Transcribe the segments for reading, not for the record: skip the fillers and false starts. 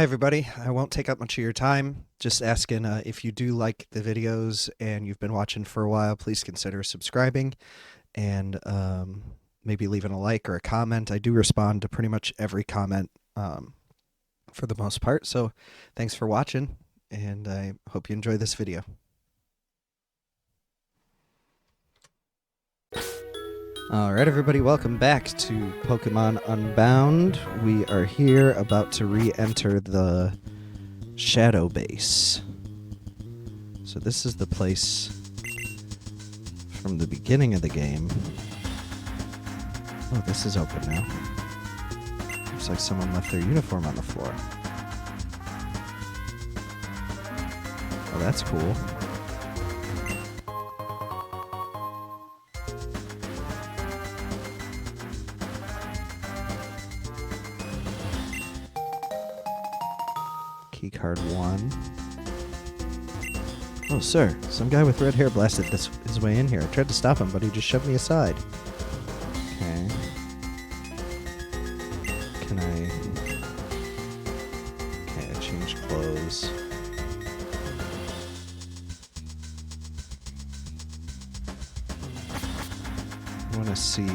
Hi, everybody. I won't take up much of your time. Just asking if you do like the videos and you've been watching for a while, please consider subscribing and maybe leaving a like or a comment. I do respond to pretty much every comment for the most part. So thanks for watching, and I hope you enjoy this video. Alright, everybody, welcome back to Pokemon Unbound. We are here about to re-enter the Shadow Base. So this is the place from the beginning of the game. Oh, this is open now. Looks like someone left their uniform on the floor. Oh, that's cool. Keycard 1. Oh, sir. Some guy with red hair blasted his way in here. I tried to stop him, but he just shoved me aside. Okay. Can I... Okay, I changed clothes. I want to see...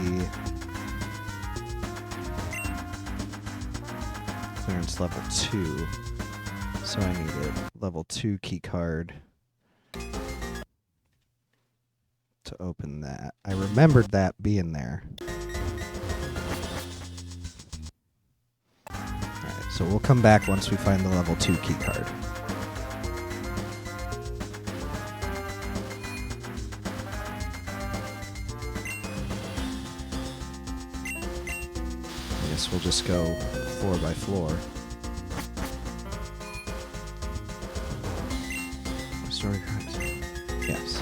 Clearance level 2. So I need a level 2 key card to open that. I remembered that being there. Alright, so we'll come back once we find the level 2 key card. I guess we'll just go floor by floor. Story cards. Yes.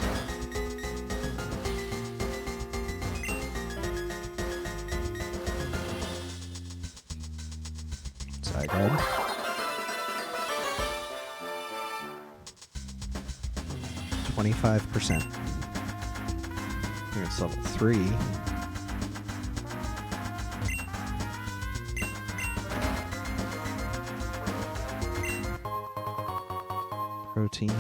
Side guard. 25%. Here it's level 3. Protein.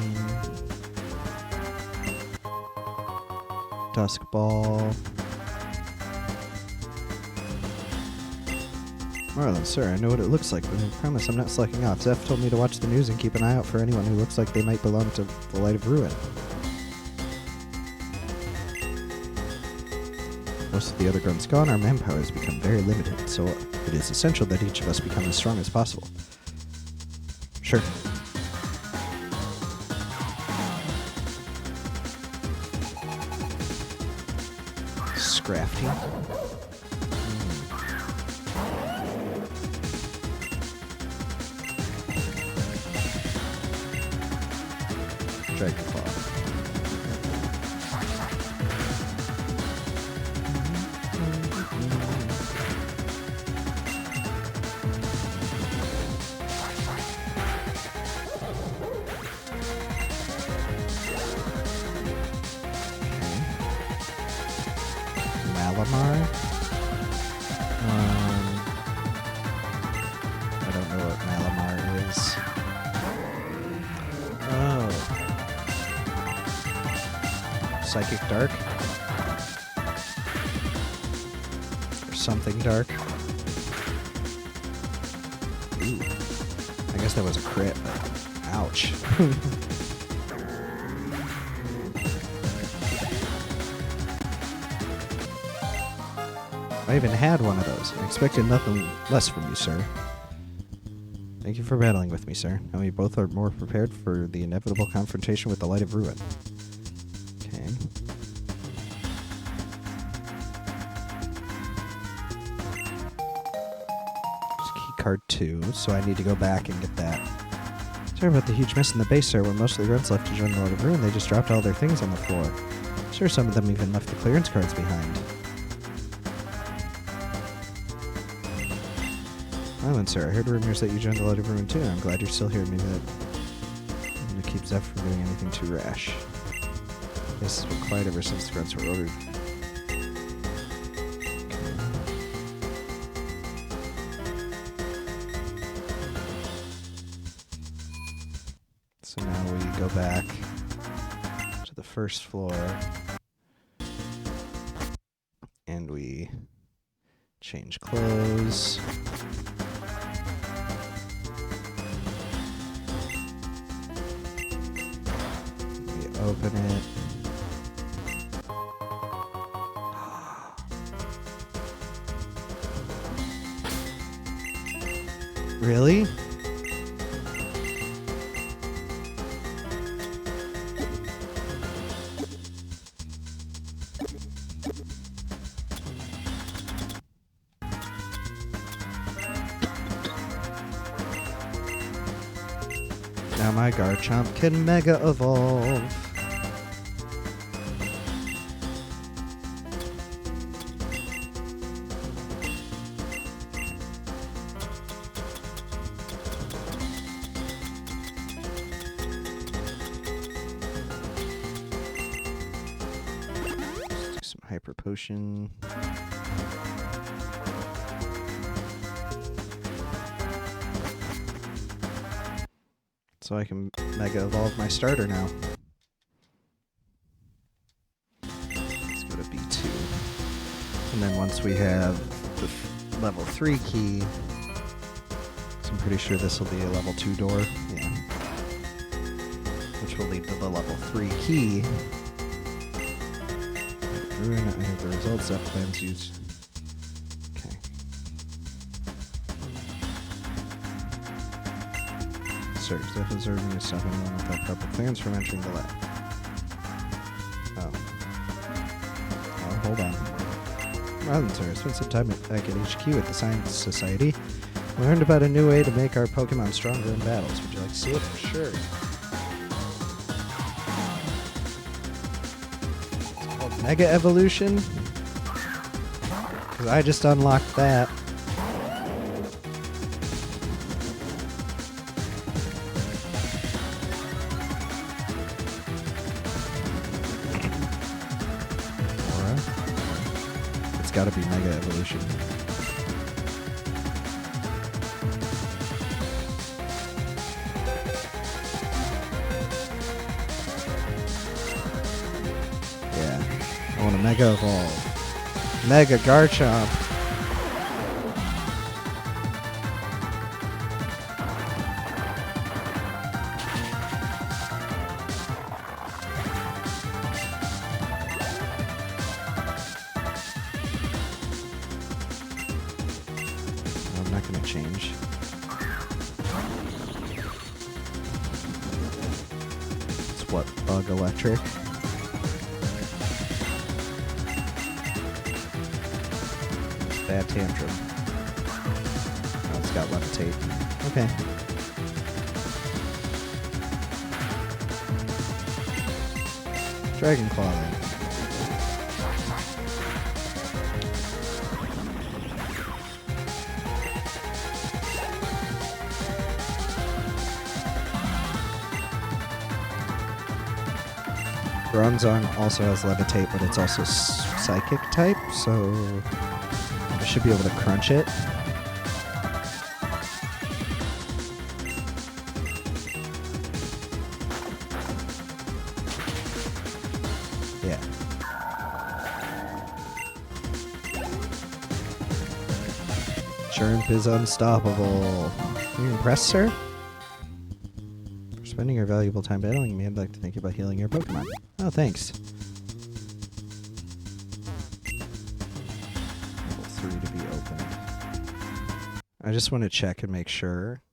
Dusk Ball. Marlon, sir, I know what it looks like, but I promise I'm not slacking off. Zeph told me to watch the news and keep an eye out for anyone who looks like they might belong to the Light of Ruin. Most of the other grunts gone, our manpower has become very limited, so it is essential that each of us become as strong as possible. Sure. Scrafty. Dragonfall. Malamar. I don't know what Malamar is. Oh. Psychic Dark? Or something dark? Ooh. I guess that was a crit, but ouch. I even had one of those. I expected nothing less from you, sir. Thank you for battling with me, sir. Now we both are more prepared for the inevitable confrontation with the Light of Ruin. Okay. It's key card 2, so I need to go back and get that. Sorry about the huge mess in the base, sir. When most of the grunts left to join the Light of Ruin, they just dropped all their things on the floor. Sure, some of them even left the clearance cards behind. Island, sir. I heard rumors that you joined the Light of Ruin too. I'm glad you're still here. Maybe that to keep Zeph from doing anything too rash. This has been quiet ever since the grunts were ordered. back to the first floor. And we change clothes. We open it. Really? Now my Garchomp can Mega Evolve. Let's do some Hyper Potion. So I can Mega Evolve my starter now. Let's go to B2. And then once we have the level 3 key, so I'm pretty sure this will be a level 2 door. Yeah. Which will lead to the level 3 key. Ruin, I have the results that plans used. Okay. Search. That is urging to stop anyone without proper clearance from entering the lab. Oh. Oh, hold on. Well, sir, I spent some time back at HQ at the Science Society. We learned about a new way to make our Pokemon stronger in battles. Would you like to see it? Sure. It's called Mega Evolution. Because I just unlocked that. Gotta be Mega Evolution. Yeah. I want to Mega Evolve. Mega Garchomp. Change. It's what? Bug Electric? Bad Tantrum. Oh, it's got Levitate. Okay. Dragon Claw then. Bronzong also has Levitate, but it's also Psychic type, so I should be able to crunch it. Yeah. Chirp is unstoppable. Are you impressed, sir? For spending your valuable time battling me, I'd like to thank you about healing your Pokemon. Oh, thanks. Level 3 to be opened. I just want to check and make sure.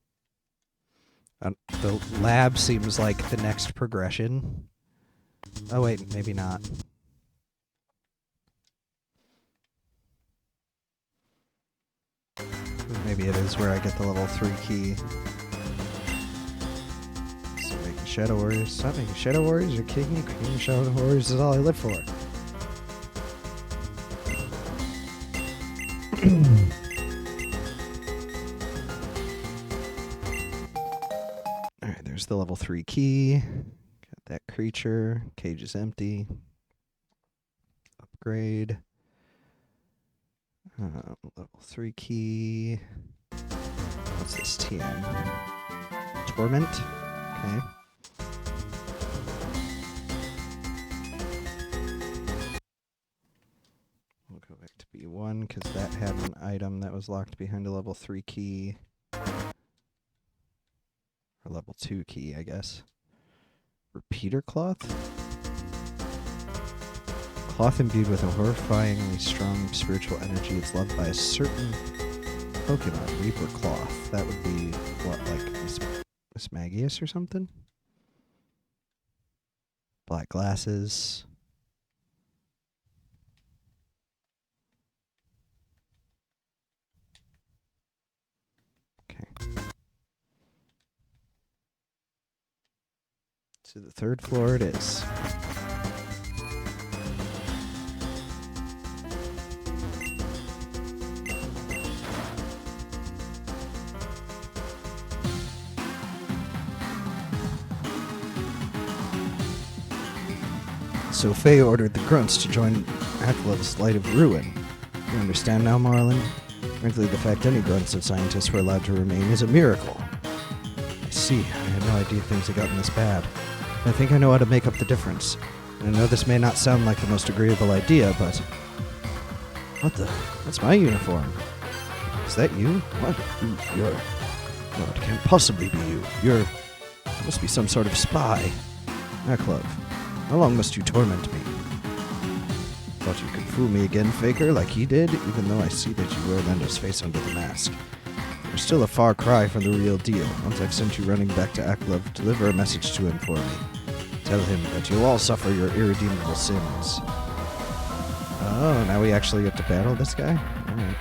The lab seems like the next progression. Oh, wait, maybe not. Maybe it is where I get the level 3 key. So making Shadow Warriors. Stop making Shadow Warriors. You're kidding me? Creating Shadow Warriors is all I live for. Alright, there's the level 3 key. Got that creature. Cage is empty. Upgrade. Level 3 key. What's this? TM. Torment. Okay. Go back to B1 because that had an item that was locked behind a level 3 key. Or level 2 key, I guess. Repeater cloth? Cloth imbued with a horrifyingly strong spiritual energy. It's loved by a certain Pokemon. Reaper cloth. That would be, what, like Miss Magius or something? Black glasses. Okay. To the 3rd floor it is. So Faye ordered the grunts to join Aklov's Light of Ruin. You understand now, Marlin? Frankly, the fact any grunts and scientists were allowed to remain is a miracle. I see. I had no idea things had gotten this bad. I think I know how to make up the difference. And I know this may not sound like the most agreeable idea, but... What the? That's my uniform. Is that you? What? You're... No, it can't possibly be you. You must be some sort of spy. Aklov, how long must you torment me? Thought you could fool me again, Faker, like he did, even though I see that you wear Lendo's face under the mask. You're still a far cry from the real deal. Once I've sent you running back to Aklov, deliver a message to him for me. Tell him that you'll all suffer your irredeemable sins. Oh, now we actually get to battle this guy? Alright.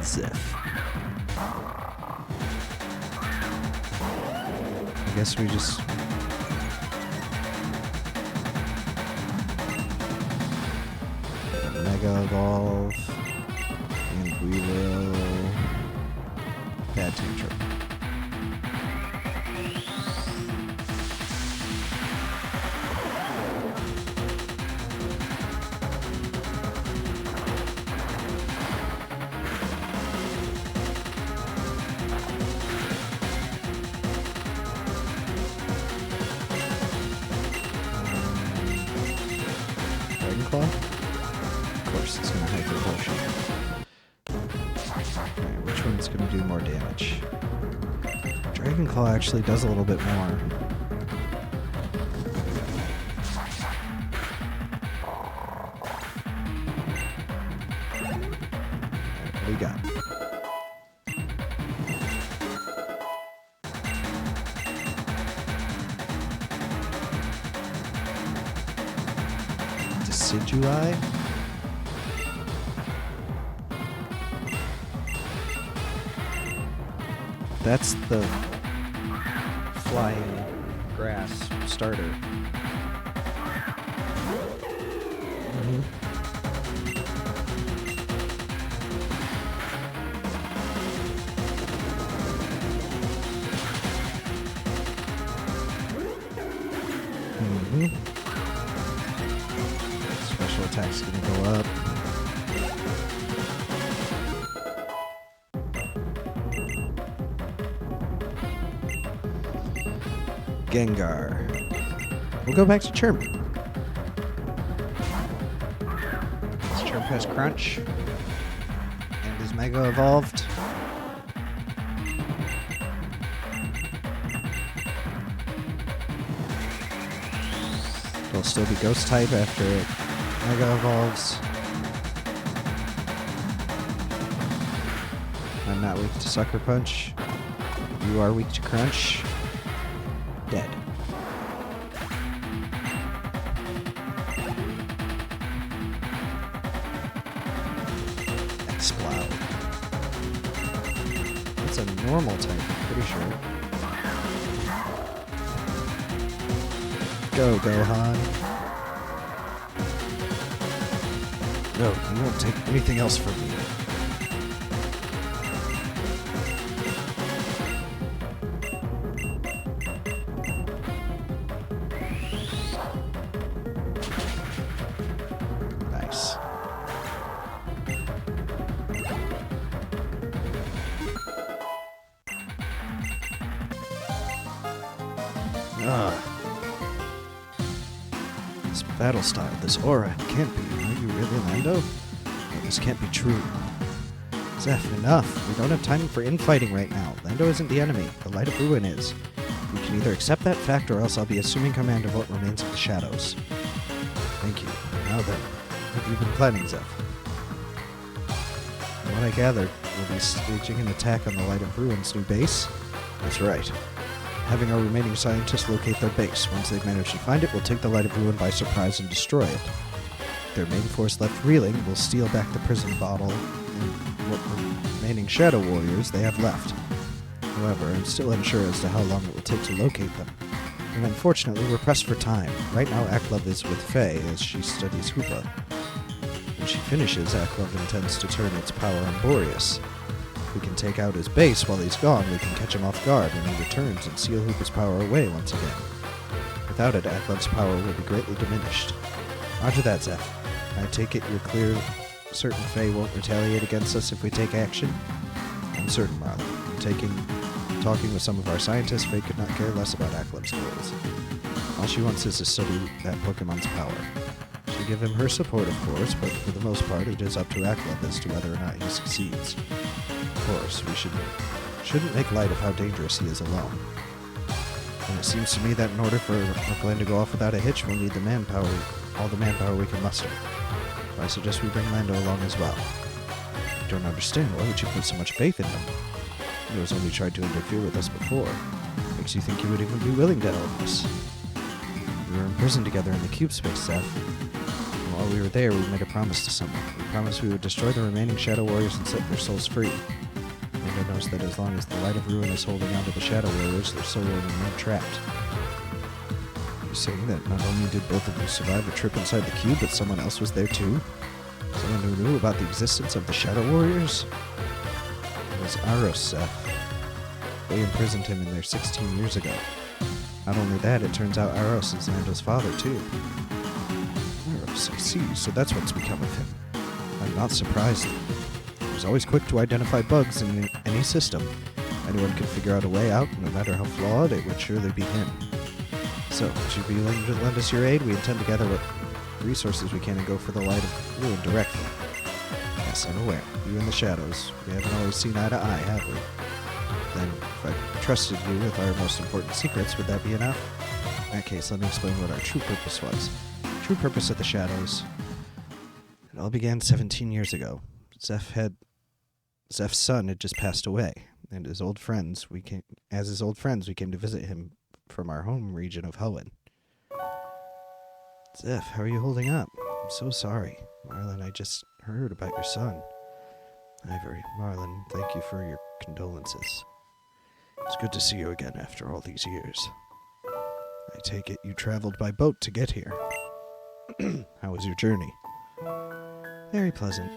Zeph. I guess we just... Mega Evolve. And we will... Bad Tantrum. Claw? Of course, it's going to hyper potion. Alright, which one's going to do more damage? Dragon Claw actually does a little bit more. What do we got? Decidui? That's the flying grass starter. Mm-hmm. Mm-hmm. Special attack's gonna go up. Gengar. We'll go back to Chirp. Chirp has Crunch. And is Mega Evolved. It'll still be Ghost type after it Mega Evolves. I'm not weak to Sucker Punch. You are weak to Crunch. Dead. Explode. It's a normal type, I'm pretty sure. Go, Gohan. No, you won't take anything else from me. Nice. Ugh. This Battle style, this aura, it can't be. Are you really Lando? No, this can't be true. Zeph, enough. We don't have time for infighting right now. Lando isn't the enemy. The Light of Ruin is. We can either accept that fact or else I'll be assuming command of what remains of the shadows. Thank you. Now then, what have you been planning, Zeph? From what I gathered, we'll be staging an attack on the Light of Ruin's new base. That's right. Having our remaining scientists locate their base. Once they've managed to find it, we'll take the Light of Ruin by surprise and destroy it. Their main force left reeling, we'll steal back the prison bottle and what remaining Shadow Warriors they have left. However, I'm still unsure as to how long it will take to locate them. And unfortunately, we're pressed for time. Right now, Aklov is with Faye as she studies Hoopa. When she finishes, Aklov intends to turn its power on Boreas. If we can take out his base while he's gone, we can catch him off guard when he returns and seal Hoopa's power away once again. Without it, Aklov's power will be greatly diminished. Roger that, Zeph. I take it you're clear certain Faye won't retaliate against us if we take action? I'm certain, Marlon. Talking with some of our scientists, Faye could not care less about Aklov's goals. All she wants is to study that Pokemon's power. She'll give him her support, of course, but for the most part, it is up to Aklov as to whether or not he succeeds. Of course, we shouldn't make light of how dangerous he is alone. And it seems to me that in order for our plan to go off without a hitch, we'll need all the manpower we can muster. So I suggest we bring Lando along as well. I don't understand. Why would you put so much faith in him? He has only tried to interfere with us before. Makes you think he would even be willing to help us. We were imprisoned together in the cube space, Seth. And while we were there, we made a promise to someone. We promised we would destroy the remaining Shadow Warriors and set their souls free. Lando knows that as long as the Light of Ruin is holding on to the Shadow Warriors, their soul will remain trapped. You're saying that not only did both of you survive a trip inside the cube, but someone else was there too? Someone who knew about the existence of the Shadow Warriors? It was Aros, Seth. They imprisoned him in there 16 years ago. Not only that, it turns out Aros is Lando's father too. Aros, I see, so that's what's become of him. I'm not surprised. He was always quick to identify bugs in any system. If anyone could figure out a way out, no matter how flawed, it would surely be him. So, would you be willing to lend us your aid? We intend to gather what resources we can and go for the Light of Ruin directly. Yes, I'm aware. You and the Shadows. We haven't always seen eye to eye, have we? Then, if I trusted you with our most important secrets, would that be enough? In that case, let me explain what our true purpose was. The true purpose of the Shadows. It all began 17 years ago. Zeph's son had just passed away, and as his old friends, we came to visit him from our home region of Hoenn. Zeph, how are you holding up? I'm so sorry. Marlon, I just heard about your son. Ivory, Marlon, thank you for your condolences. It's good to see you again after all these years. I take it you traveled by boat to get here. How was your journey? Very pleasant.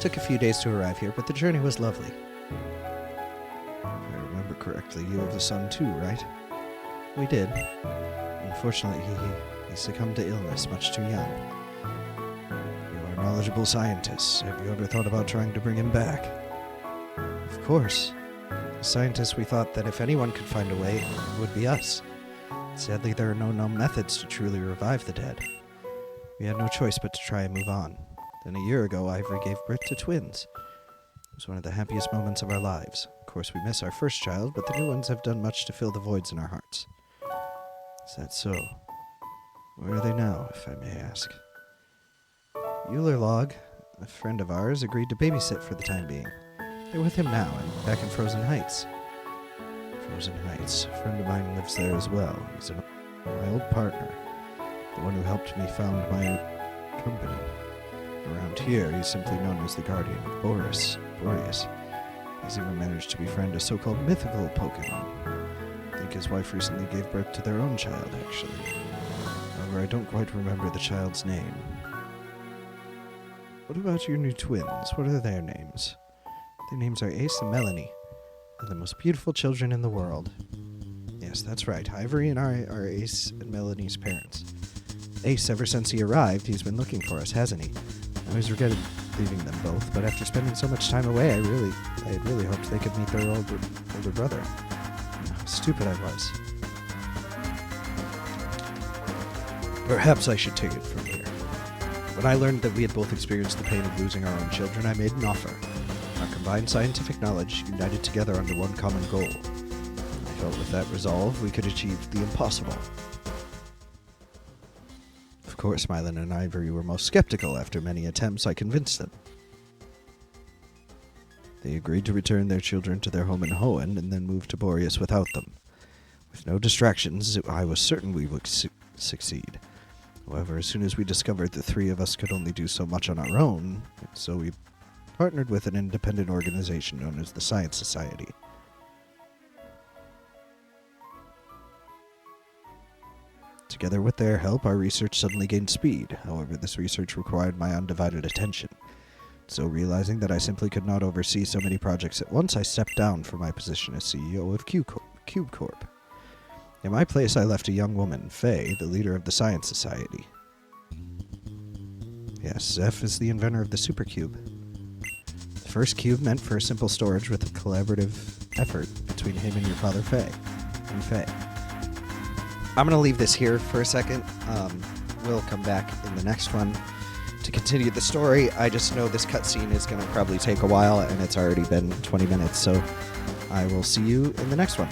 Took a few days to arrive here, but the journey was lovely. If I remember correctly, you have a son too, right? We did. Unfortunately, he succumbed to illness much too young. You are knowledgeable scientists. Have you ever thought about trying to bring him back? Of course. As scientists, we thought that if anyone could find a way, it would be us. Sadly, there are no known methods to truly revive the dead. We had no choice but to try and move on. Then a year ago, Ivory gave birth to twins. It was one of the happiest moments of our lives. Of course, we miss our first child, but the new ones have done much to fill the voids in our hearts. Is that so? Where are they now, if I may ask? Euler Log, a friend of ours, agreed to babysit for the time being. They're with him now, and back in Frozen Heights. Frozen Heights. A friend of mine lives there as well. He's my old partner. The one who helped me found my company. Around here, he's simply known as the Guardian of Boreas. He's even managed to befriend a so-called mythical Pokémon. I think his wife recently gave birth to their own child, actually. However, I don't quite remember the child's name. What about your new twins? What are their names? Their names are Ace and Melanie. They're the most beautiful children in the world. Yes, that's right. Ivory and I are Ace and Melanie's parents. Ace, ever since he arrived, he's been looking for us, hasn't he? I always regretted leaving them both, but after spending so much time away, I had really hoped they could meet their older brother. How stupid I was. Perhaps I should take it from here. When I learned that we had both experienced the pain of losing our own children, I made an offer. Our combined scientific knowledge united together under one common goal. I felt with that resolve, we could achieve the impossible. Of course, Mylon and Ivory were most skeptical. After many attempts, I convinced them. They agreed to return their children to their home in Hoenn and then move to Boreas without them. With no distractions, I was certain we would succeed. However, as soon as we discovered the three of us could only do so much on our own, so we partnered with an independent organization known as the Science Society. Together with their help, our research suddenly gained speed. However, this research required my undivided attention. So, realizing that I simply could not oversee so many projects at once, I stepped down from my position as CEO of Cube Corp. In my place, I left a young woman, Faye, the leader of the Science Society. Yes, Zeph is the inventor of the Supercube. The first cube meant for simple storage with a collaborative effort between him and your father, Faye. I'm going to leave this here for a second. We'll come back in the next one to continue the story. I just know this cutscene is going to probably take a while, and it's already been 20 minutes, so I will see you in the next one.